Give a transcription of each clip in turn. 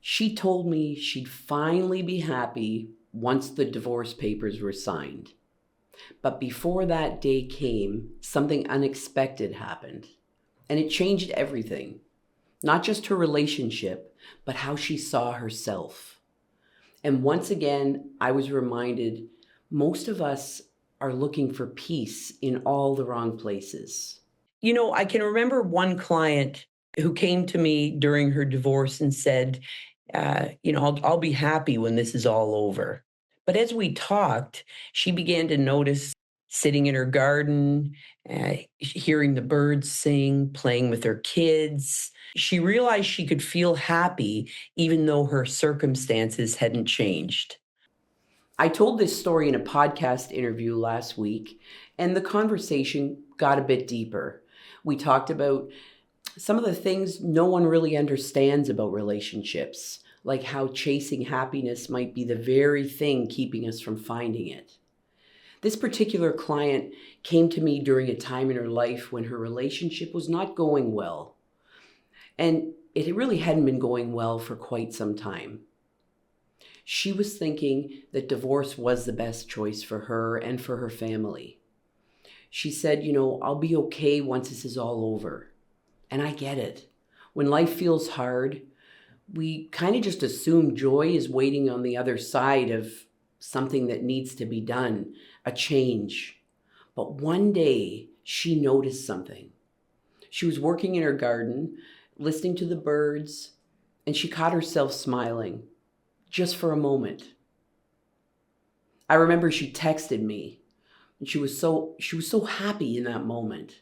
She told me she'd finally be happy once the divorce papers were signed. But before that day came, something unexpected happened. And it changed everything. Not just her relationship, but how she saw herself. And once again, I was reminded most of us are looking for peace in all the wrong places. I can remember one client who came to me during her divorce and said, I'll be happy when this is all over. But as we talked, she began to notice sitting in her garden, hearing the birds sing, playing with her kids. She realized she could feel happy even though her circumstances hadn't changed. I told this story in a podcast interview last week, and the conversation got a bit deeper. We talked about some of the things no one really understands about relationships, like how chasing happiness might be the very thing keeping us from finding it. This particular client came to me during a time in her life when her relationship was not going well. And it really hadn't been going well for quite some time. She was thinking that divorce was the best choice for her and for her family. She said, I'll be okay once this is all over. And I get it. When life feels hard, we kind of just assume joy is waiting on the other side of something that needs to be done, a change. But one day she noticed something. She was working in her garden, listening to the birds, and she caught herself smiling just for a moment. I remember she texted me, and she was so happy in that moment.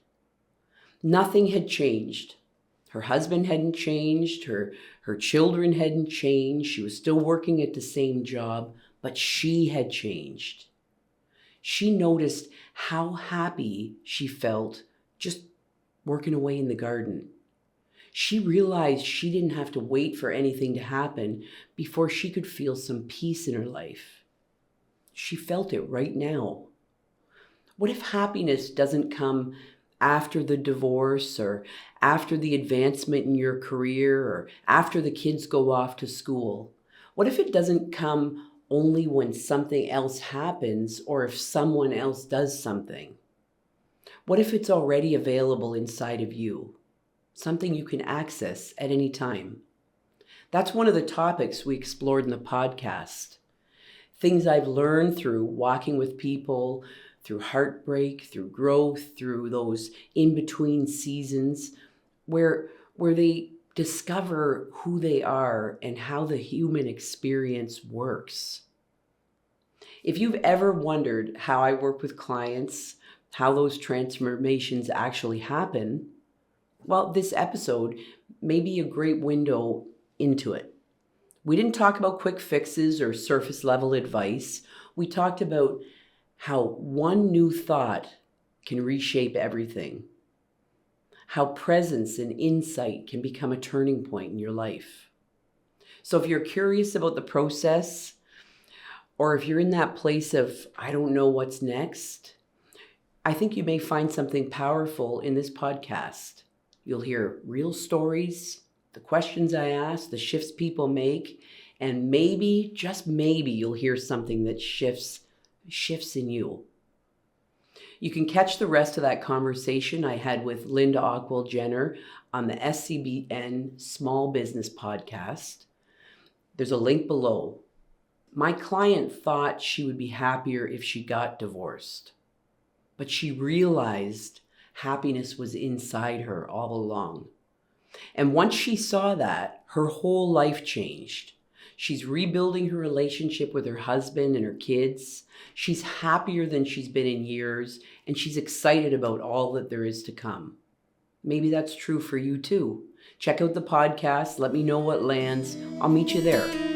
Nothing had changed. Her husband hadn't changed. Her children hadn't changed. She was still working at the same job, but she had changed. She noticed how happy she felt just working away in the garden. She realized she didn't have to wait for anything to happen before she could feel some peace in her life. She felt it right now. What if happiness doesn't come after the divorce or after the advancement in your career or after the kids go off to school? What if it doesn't come only when something else happens or if someone else does something? What if it's already available inside of you? Something you can access at any time. That's one of the topics we explored in the podcast. Things I've learned through walking with people, through heartbreak, through growth, through those in-between seasons where they discover who they are and how the human experience works. If you've ever wondered how I work with clients, how those transformations actually happen, well, this episode may be a great window into it. We didn't talk about quick fixes or surface level advice. We talked about how one new thought can reshape everything. How presence and insight can become a turning point in your life. So if you're curious about the process, or if you're in that place of, I don't know what's next, I think you may find something powerful in this podcast. You'll hear real stories, the questions I ask, the shifts people make, and maybe, just maybe, you'll hear something that shifts in you. You can catch the rest of that conversation I had with Linda Ockwell Jenner on the SCBN Small Business Podcast. There's a link below. My client thought she would be happier if she got divorced, but she realized happiness was inside her all along. And once she saw that, her whole life changed. She's rebuilding her relationship with her husband and her kids. She's happier than she's been in years, and she's excited about all that there is to come. Maybe that's true for you too. Check out the podcast. Let me know what lands. I'll meet you there.